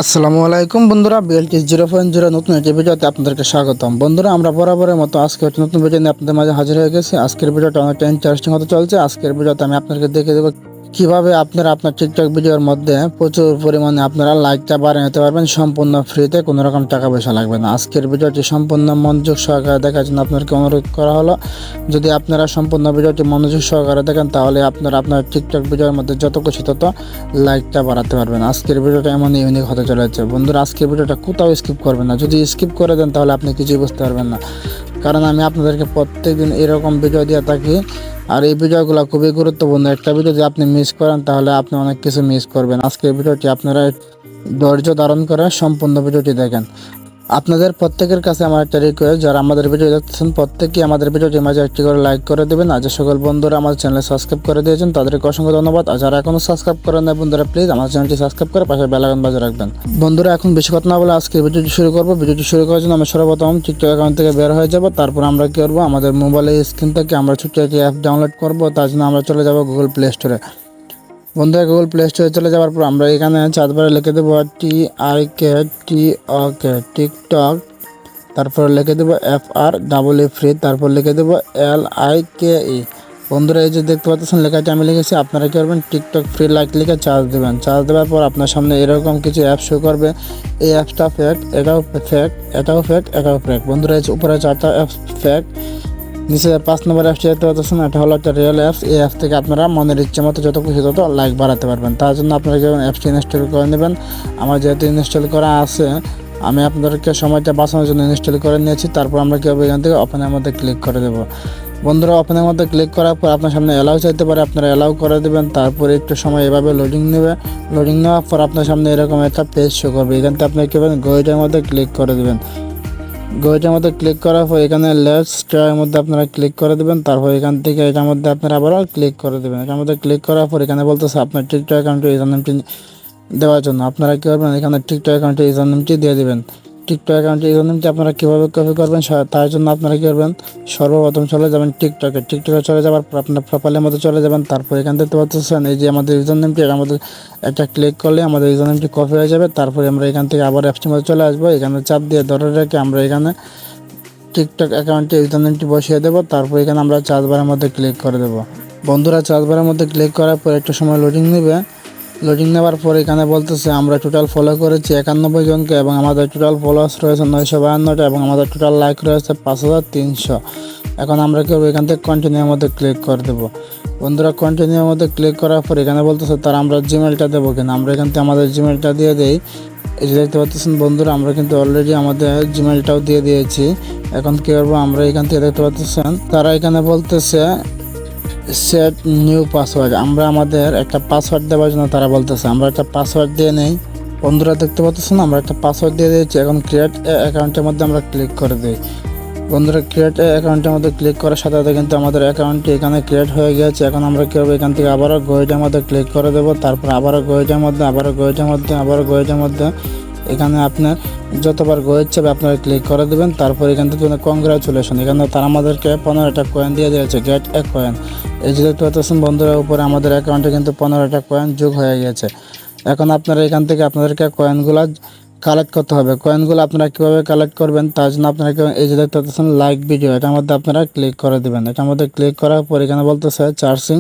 আসসালামু আলাইকুম বন্ধুরা, বিএলটি 0.0 নতুন একটি ভিডিওতে আপনাদেরকে স্বাগতম। বন্ধুরা, আমরা বরাবরের মতো আজকে একটি নতুন ভিডিও নিয়ে আপনাদের মাঝে হাজির হয়ে গেছি। আজকের ভিডিওটা অনেকটা ইন্টারেস্টিং হতে চলছে। আজকের ভিডিওতে আমি আপনাদেরকে দেখে দেবো কিভাবে আপনারা আপনার টিকটক ভিডিওর মধ্যে প্রচুর পরিমাণে আপনারা লাইকটা বাড়িয়ে নিতে পারবেন সম্পূর্ণ ফ্রিতে, কোনো রকম টাকা পয়সা লাগবে না। আজকের ভিডিওটি সম্পূর্ণ মনোযোগ সহকারে দেখার জন্য আপনাদেরকে অনুরোধ করা হলো। যদি আপনারা সম্পূর্ণ ভিডিওটি মনোযোগ সহকারে দেখেন তাহলে আপনারা আপনার টিকটক ভিডিওর মধ্যে যত খুশি তত লাইকটা বাড়াতে পারবেন। আজকের ভিডিওটা এমন ইউনিক হতে চলেছে বন্ধুরা। আজকের ভিডিওটা কোথাও স্কিপ করবেন না। যদি স্কিপ করে দেন তাহলে আপনি কিছুই বুঝতে পারবেন না, কারণ আমি আপনাদেরকে প্রত্যেকদিন এরকম ভিডিও দিয়ে থাকি। আর এই ভিডিওগুলো খুবই গুরুত্বপূর্ণ। একটা ভিডিও যদি আপনি মিস করেন তাহলে আপনি অনেক কিছু মিস করবেন। আজকের ভিডিওটি আপনারা ধৈর্য ধারণ করে সম্পূর্ণ ভিডিওটি দেখেন। আপনাদের প্রত্যেকের কাছে আমার একটা রিকোয়েস্ট, যারা আমাদের ভিডিও দেখতেছেন প্রত্যেকেই আমাদের ভিডিওটি মাঝে একটি করে লাইক করে দেবেন। আর যে সকল বন্ধুরা আমার চ্যানেল সাবস্ক্রাইব করে দিয়েছেন তাদেরকে অসংখ্য ধন্যবাদ। আর যারা এখনও সাবস্ক্রাইব করেন না বন্ধুরা, প্লিজ আমার চ্যানেলটি সাবস্ক্রাইব করে পাশে বেল আইকন বাজিয়ে রাখবেন। বন্ধুরা, এখন বেশি কথা না বলে আজকে ভিডিওটি শুরু করব। ভিডিওটি শুরু করার জন্য আমরা সর্বপ্রথম টিকটক অ্যাকাউন্ট থেকে বের হয়ে যাব। তারপর আমরা কী করবো, আমাদের মোবাইলের স্ক্রিন থেকে আমরা ছোট্ট একটি অ্যাপ ডাউনলোড করব। তার জন্য আমরা চলে যাব গুগল প্লে স্টোরে। বন্ধুরা, গুগল প্লে স্টোরে চলে যাওয়ার পর আমরা এখানে চারবারে লিখে দেবো TIKTOK টিকটক, তারপর লিখে দেবো FREE ফ্রি, তারপর লিখে দেবো LIKE। বন্ধুরা, এই যে দেখতে পাচ্ছেন লেখাটি আমি লিখেছি, আপনারা কী করবেন, টিকটক ফ্রি লাইক লিখে চার্জ দেবেন। চার্জ দেওয়ার পর আপনার সামনে এরকম কিছু অ্যাপ শো করবে। এই অ্যাপসটা ফেক, এটাও ফেক, এটাও ফেক, এটাও ফেক। বন্ধুরা, এই উপরে 4টা অ্যাপস ফেক, নিচে 5 নম্বর অ্যাপসটি দেখতে পাচ্ছেন, এটা হলো একটা রিয়েল অ্যাপস। এই অ্যাপ থেকে আপনারা মনের ইচ্ছে মতো যত খুশি তত লাইক বাড়াতে পারবেন। তার জন্য আপনারা কী করবেন, অ্যাপসটি ইনস্টল করে নেবেন। আমার যেহেতু ইনস্টল করা আছে, আমি আপনাদেরকে সময়টা বাঁচানোর জন্য ইনস্টল করে নিয়েছি। তারপর আমরা কী হবে, এখান থেকে ওপেনের মধ্যে ক্লিক করে দেবো। বন্ধুরা, ওপেনের মধ্যে ক্লিক করার পর আপনার সামনে অ্যালাউ চাইতে পারে, আপনারা অ্যালাউ করে দেবেন। তারপর একটু সময় এভাবে লোডিং নেবে। লোডিং নেওয়ার পর আপনার সামনে এরকম একটা পেজ শো করবে। এখান থেকে আপনি কী করবেন, গইটার মধ্যে ক্লিক করে দেবেন। গইটার মধ্যে ক্লিক করার পর এখানে লেটস ট্রাইয়ের মধ্যে আপনারা ক্লিক করে দেবেন। তারপর এখান থেকে এটার মধ্যে আপনারা আবারও ক্লিক করে দেবেন। এটার মধ্যে ক্লিক করার পর এখানে বলতেছে আপনার টিকটক অ্যাকাউন্টে ইউজার নেমটি দেওয়ার জন্য। আপনারা কী করবেন, এখানে টিকটক অ্যাকাউন্টে ইউজার নেমটি দিয়ে দেবেন। টিকটক অ্যাকাউন্টে ইউজার নেমটি আপনারা কীভাবে কপি করবেন, তার জন্য আপনারা কী করবেন, সর্বপ্রথম চলে যাবেন টিকটকে চলে যাওয়ার পর আপনার প্রোফাইলের মধ্যে চলে যাবেন। তারপর এখান থেকে পাচ্ছেন এই যে আমাদের ইউজার নেমটি, এর মধ্যে একটা ক্লিক করলে আমাদের ইউজার নেমটি কপি হয়ে যাবে। তারপরে আমরা এখান থেকে আবার অ্যাপসটির মধ্যে চলে আসবো। এখানে চাপ দিয়ে ধরে রেখে আমরা এখানে টিকটক অ্যাকাউন্টে ইউজার নেমটি বসিয়ে দেবো। তারপর এখানে আমরা চার্জ বারের মধ্যে ক্লিক করে দেবো। বন্ধুরা, চার্জ বারের মধ্যে ক্লিক করার পর একটু সময় লোডিং নেবে। লোডিং নেওয়ার পর এখানে বলতেছে আমরা টোটাল ফলো করেছি 91 জনকে এবং আমাদের টোটাল ফলোয়ার্স রয়েছে 952টা এবং আমাদের টোটাল লাইক রয়েছে 5300। এখন আমরা কি করবো, এখান থেকে কন্টিনিউর মধ্যে ক্লিক করে দেবো। বন্ধুরা, কন্টিনিউর মধ্যে ক্লিক করার পর এখানে বলতেছে তার আমরা জিমেলটা দেবো কিনা। আমরা এখান থেকে আমাদের জিমেলটা দিয়ে দিই। এই যে দেখতে পাচ্ছেন বন্ধুরা, আমরা কিন্তু অলরেডি আমাদের জিমেলটাও দিয়ে দিয়েছি। এখন কী করবো, আমরা এখান থেকে দেখতে পাচ্ছেন তারা এখানে বলতেছে সেট নিউ পাসওয়ার্ড। আমরা আমাদের একটা পাসওয়ার্ড দেওয়ার জন্য তারা বলতেছে, আমরা একটা পাসওয়ার্ড দিয়ে নেই। বন্ধুরা, দেখতে পাচ্ছেন আমরা একটা পাসওয়ার্ড দিয়ে দিয়েছি। এখন ক্রিয়েট অ্যাকাউন্টের মধ্যে আমরা ক্লিক করে দিই। বন্ধুরা, ক্রিয়েট অ্যাকাউন্টের মধ্যে ক্লিক করার সাথে সাথে কিন্তু আমাদের অ্যাকাউন্টটি এখানে ক্রিয়েট হয়ে গিয়েছে। এখন আমরা কী করবো, এখান থেকে আবারও গইটার মধ্যে ক্লিক করে দেবো। তারপর আবারও গইটার মধ্যে, আবারও গইটার মধ্যে এখানে আপনার যতবার গো ইচ্ছে আপনারা ক্লিক করে দেবেন। তারপর এখান থেকে কংগ্রাচুলেশন, এখানে তারা আমাদেরকে 15টা কয়েন দিয়ে দিয়েছে, গেট এ কয়েন। এই যে দেখতে পাচ্ছেন বন্ধুরা, উপরে আমাদের অ্যাকাউন্টে কিন্তু 15টা কয়েন যোগ হয়ে গেছে। এখন আপনারা এখান থেকে আপনাদেরকে কয়েনগুলো কালেক্ট করতে হবে। কয়েনগুলো আপনারা কীভাবে কালেক্ট করবেন তার জন্য আপনারা এই যে দেখতে পাচ্ছেন লাইক ভিডিও, এটার মধ্যে আপনারা ক্লিক করে দেবেন। এটার মধ্যে ক্লিক করার পর এখানে বলতেছে চার্জিং,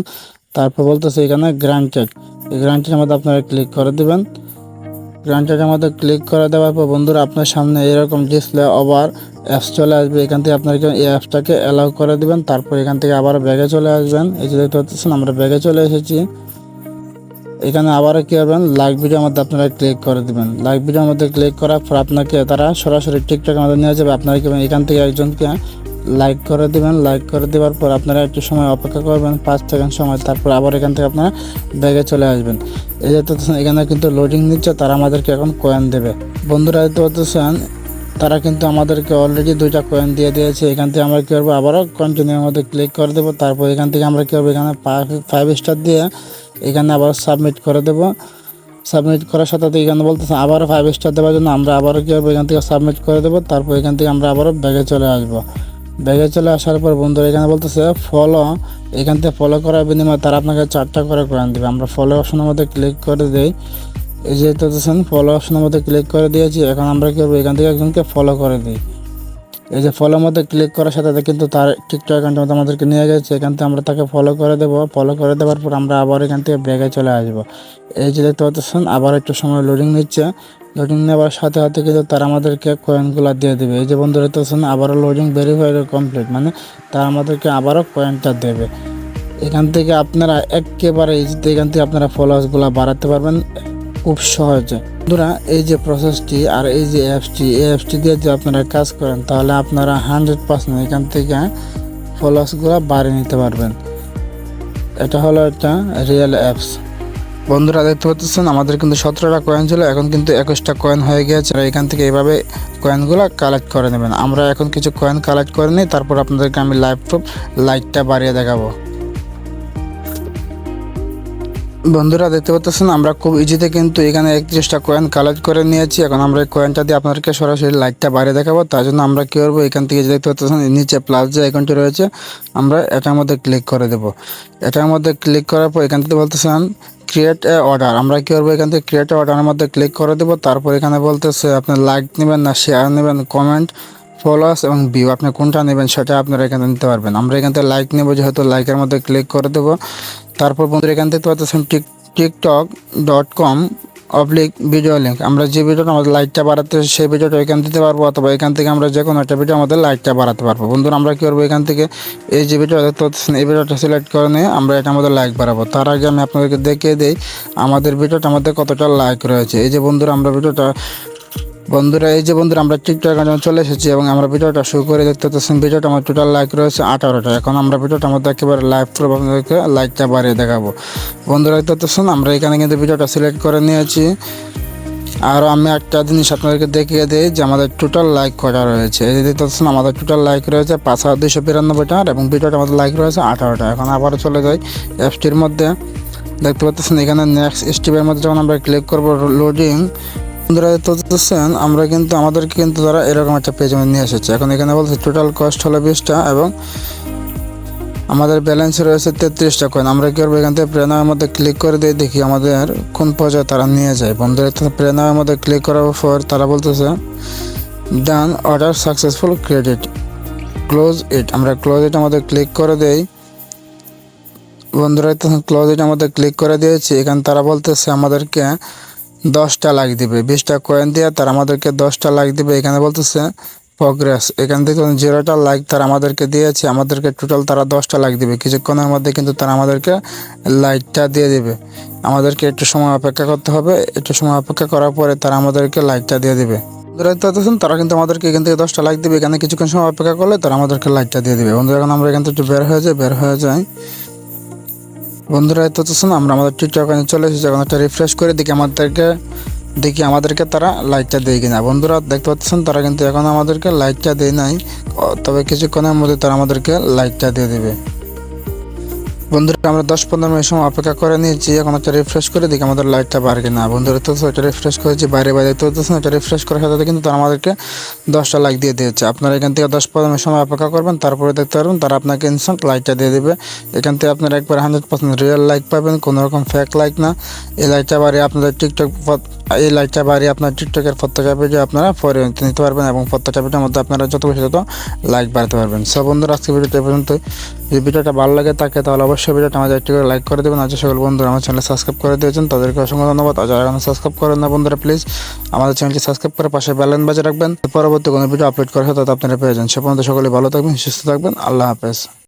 তারপর বলতেছে এখানে গ্রান্টেড। এই গ্রান্টেডের মধ্যে আপনারা ক্লিক করে দেবেন। গ্রান্টেডের মধ্যে ক্লিক করে দেওয়ার পর বন্ধুরা আপনার সামনে এরকম ডিসপ্লে ওভার অ্যাপস চলে আসবে। এখান থেকে আপনারা এই অ্যাপসটাকে অ্যালাউ করে দেবেন। তারপর এখান থেকে আবার ব্যাগে চলে আসবেন। এই যে দেখতে পাচ্ছেন আমরা ব্যাগে চলে এসেছি। এখানে আবারও কী করবেন, লাইক ভিডিওর মধ্যে আপনারা ক্লিক করে দেবেন। লাইক ভিডিওর মধ্যে ক্লিক করার পর আপনাকে তারা সরাসরি টিকটকের মধ্যে নিয়ে যাবে। আপনারা কি এখান থেকে একজনকে লাইক করে দেবেন। লাইক করে দেওয়ার পর আপনারা একটু সময় অপেক্ষা করবেন, 5 সেকেন্ড সময়। তারপর আবার এখান থেকে আপনারা ব্যাগে চলে আসবেন। এই যে এখানে কিন্তু লোডিং নিচ্ছে, তারা আমাদেরকে এখন কয়েন দেবে। বন্ধুরা, দেখতে পাচ্ছেন তারা কিন্তু আমাদেরকে অলরেডি 2টা কয়েন দিয়ে দিয়েছে। এখান থেকে আমরা কী করবো, আবারও কন্টিনিউর মধ্যে ক্লিক করে দেবো। তারপর এখান থেকে আমরা কী করবো, এখানে 5 স্টার দিয়ে এখানে আবার সাবমিট করে দেবো। সাবমিট করার সাথে সাথে এখানে বলতেছে আবারও 5 স্টার দেওয়ার জন্য আমরা আবারও কী করবো, এখান থেকে সাবমিট করে দেবো। তারপর এখান থেকে আমরা আবারও ব্যাগে চলে আসবো। ব্যাগে চলে আসার পর বন্ধুরা এখানে বলতেছে ফলো, এখান থেকে ফলো করার বিনিময়ে তারা আপনাকে 4টা করে কয়েন দেবে। আমরা ফলো অপশনের মধ্যে ক্লিক করে দিই। এই যে দেখতেছেন ফলো অপশনের মধ্যে ক্লিক করে দিয়েছি। এখন আমরা কি করবো, এখান থেকে একজনকে ফলো করে দিই। এই যে ফলোর মধ্যে ক্লিক করার সাথে সাথে কিন্তু তার টিকটক অ্যাকাউন্টের মধ্যে আমাদেরকে নিয়ে গেছে। এখান থেকে আমরা তাকে ফলো করে দেবো। ফলো করে দেওয়ার পর আমরা আবার এখান থেকে ব্যাগে চলে আসবো। এই যে দেখতে পাচ্ছেন আবার একটু সময় লোডিং নিচ্ছে। লোডিং নেওয়ার সাথে সাথে কিন্তু তারা আমাদেরকে কয়েনগুলো দিয়ে দেবে। এই যে বন্ধুরা দেখতেছেন আবারও লোডিং ভেরিফাইড কমপ্লিট, মানে তারা আমাদেরকে আবারও কয়েনটা দেবে। এখান থেকে আপনারা একেবারে ইজিতে এখান থেকে আপনারা ফলোয়ার্সগুলো বাড়াতে পারবেন খুব সহজে। বন্ধুরা এই যে প্রসেসটি আর এই যে অ্যাপসটি দিয়ে যদি আপনারা কাজ করেন তাহলে আপনারা 100% এখান থেকে ফলোয়ার্সগুলো বাড়িয়ে নিতে পারবেন। এটা হলো একটা রিয়েল অ্যাপস। বন্ধুরা দেখতে পাচ্ছেন আমাদের কিন্তু 17টা কয়েন ছিল, এখন কিন্তু 21টা কয়েন হয়ে গিয়েছে। আর এখান থেকে এইভাবে কয়েনগুলো কালেক্ট করে নেবেন। আমরা এখন কিছু কয়েন কালেক্ট করে নিই, তারপর আপনাদেরকে আমি লাইভ প্রুফ লাইটটা বাড়িয়ে দেখাবো। বন্ধুরা দেখতে পাচ্ছেন আমরা খুব ইজিতে কিন্তু এখানে 31টা কয়েন কালেক্ট করে নিয়েছি। এখন আমরা এই কয়েনটা দিয়ে আপনাদেরকে সরাসরি লাইটটা বাড়িয়ে দেখাবো। তার জন্য আমরা কী করবো, এখান থেকে দেখতে পাচ্ছেন নিচে প্লাস যে আইকনটি রয়েছে আমরা এটার মধ্যে ক্লিক করে দেবো। এটার মধ্যে ক্লিক করার পর এখান থেকে বলতেছেন ক্রিয়েট এ অর্ডার। আমরা কী করবো, এখান থেকে ক্রিয়েট এ অর্ডারের মধ্যে ক্লিক করে দেবো। তারপর এখানে বলতেছে আপনি লাইক নেবেন না শেয়ার নেবেন, কমেন্ট, ফলোয়ার্স এবং ভিউ, আপনি কোনটা নেবেন সেটা আপনারা এখানে নিতে পারবেন। আমরা এখান থেকে লাইক নেবো, যেহেতু লাইকের মধ্যে ক্লিক করে দেবো। তারপর বন্ধুরা এখান থেকে পাচ্ছেন tiktok.com/ভিডিও লিঙ্ক। আমরা যে ভিডিওটা আমাদের লাইকটা বাড়াতে সেই ভিডিওটা এখান দিতে পারবো, অথবা এখান থেকে আমরা যে কোনো একটা ভিডিও আমাদের লাইকটা বাড়াতে পারবো। বন্ধুরা আমরা কী করবো, এখান থেকে এই যে ভিডিওটা দেখতে পাচ্ছেন এই ভিডিওটা সিলেক্ট করে নিয়ে আমরা এটা আমাদের লাইক বাড়াবো। তার আগে আমি আপনাদেরকে দেখিয়ে দিই আমাদের ভিডিওটা আমাদের কতটা লাইক রয়েছে। এই যে বন্ধুরা আমরা আমরা টিকটক অ্যাকাউন্টে চলে এসেছি এবং আমরা ভিডিওটা শুরু করে দেখতে পাচ্ছেন ভিডিওটা আমার টোটাল লাইক রয়েছে 18টা। এখন আমরা ভিডিওটা আমাদের একেবারে লাইভ প্রুফ আপনাদেরকে লাইকটা বাড়িয়ে দেখাবো। বন্ধুরা দেখতে পাচ্ছেন আমরা এখানে কিন্তু ভিডিওটা সিলেক্ট করে নিয়েছি। আর আমি একটা জিনিস আপনাদেরকে দেখিয়ে দিই যে আমাদের টোটাল লাইক কটা রয়েছে। এই যে দেখতে পাচ্ছেন আমাদের টোটাল লাইক রয়েছে 5292টা এবং ভিডিওটা আমাদের লাইক রয়েছে 18টা। এখন আবারও চলে যাই অ্যাপসটির মধ্যে। দেখতে পাচ্ছেন এখানে নেক্সট স্টেপের মধ্যে যখন আমরা ক্লিক করবো লোডিং, বন্ধুরা দেখতেছেন আমরা কিন্তু আমাদেরকে কিন্তু তারা এরকম একটা পেজ নিয়ে এসেছে। এখন এখানে বলছে টোটাল কস্ট হলো 20টা এবং আমাদের ব্যালেন্স রয়েছে 33টা কয়েন। আমরা কি করবো, এখান থেকে প্রেনামের মধ্যে ক্লিক করে দিয়ে দেখি আমাদের কোন পর্যায়ে তারা নিয়ে যায়। বন্ধুরা প্রেনামের মধ্যে ক্লিক করার পর তারা বলতেছে done order successful credit close it. আমরা ক্লোজ ইট আমাদের ক্লিক করে দেই। বন্ধুরা ক্লোজ ইট আমাদের ক্লিক করে দিয়েছি। এখানে তারা বলতেছে আমাদেরকে 10টা লাইক দিবে, 20টা কয়েন দিয়ে তারা আমাদেরকে 10টা লাইক দিবে। এখানে বলতেছে প্রোগ্রেস, এখান থেকে 0টা লাইক তারা আমাদেরকে দিয়েছে, আমাদেরকে টোটাল তারা 10টা লাইক দিবে। কিছুক্ষণের মধ্যে কিন্তু তারা আমাদেরকে লাইকটা দিয়ে দেবে। আমাদেরকে একটু সময় অপেক্ষা করতে হবে। একটু সময় অপেক্ষা করার পরে তারা আমাদেরকে লাইকটা দিয়ে দেবে। বন্ধুরা তারা কিন্তু আমাদেরকে এখান থেকে 10টা লাইক দেবে। এখানে কিছুক্ষণ সময় অপেক্ষা করলে তারা আমাদেরকে লাইকটা দিয়ে দেবে। বন্ধুরা এখন আমরা এখান থেকে একটু বের হয়ে যাই। বন্ধুরা আমরা আমাদের টিকটক অ্যাকাউন্টে চলে এসেছি। এখন একটা রিফ্রেশ করে দেখি আমাদেরকে তারা লাইকটা দেয় কিনা। বন্ধুরা দেখতে পাচ্ছেন তারা কিন্তু এখন আমাদেরকে লাইকটা দেয় নাই, তবে কিছুক্ষণের মধ্যে তারা আমাদেরকে লাইকটা দিয়ে দেবে। বন্ধুরা আমরা 10-15 মিনিট সময় অপেক্ষা করে নিয়েছি। এখন একটা রিফ্রেশ করে দেখি আমাদের লাইটটা বাড়ে কিনা। বন্ধুরা তো এটা রিফ্রেশ করেছি, বাইরে দেখতে পাচ্ছেন এটা রিফ্রেশ করার সাথে কিন্তু তারা আমাদেরকে 10টা লাইক দিয়ে দিয়েছে। আপনারা এখান থেকে 10-15 মিনিট সময় অপেক্ষা করবেন, তারপরে দেখতে পারবেন তারা আপনাকে ইনস্ট্যান্ট লাইকটা দিয়ে দেবে। এখান থেকে আপনারা একবার 100% রিয়েল লাইক পাবেন, কোনো রকম ফেক লাইক না। এই লাইকটা বাড়িয়ে আপনার টিকটকের প্রত্যেকটা ভিডিও আপনারা পরিণত নিতে পারবেন এবং প্রত্যেকটা ভিডিওর মধ্যে আপনারা যত বেশি তত লাইক বাড়াতে পারবেন। সব বন্ধুরা আজকে ভিডিওটা এই পর্যন্ত। যদি ভিডিওটা ভালো লাগে থাকে তাহলে অবশ্যই ভিডিওটা আমাদের একটু করে লাইক করে দেবেন। আর যে সকল বন্ধুরা আমার চ্যানেল সাবস্ক্রাইব করে দিয়েছেন তাদেরকে অসংখ্য ধন্যবাদ। আর যারা এখনো সাবস্ক্রাইব করেন না বন্ধুরা প্লিজ আমাদের চ্যানেলটি সাবস্ক্রাইব করে পাশে বেল আইকন বাজিয়ে রাখবেন। পরবর্তী কোনো ভিডিও আপলোড করা হয় তাতে আপনারা পেয়ে যান। সে পর্যন্ত সকলে ভালো থাকবেন, সুস্থ থাকবেন। আল্লাহ হাফেজ।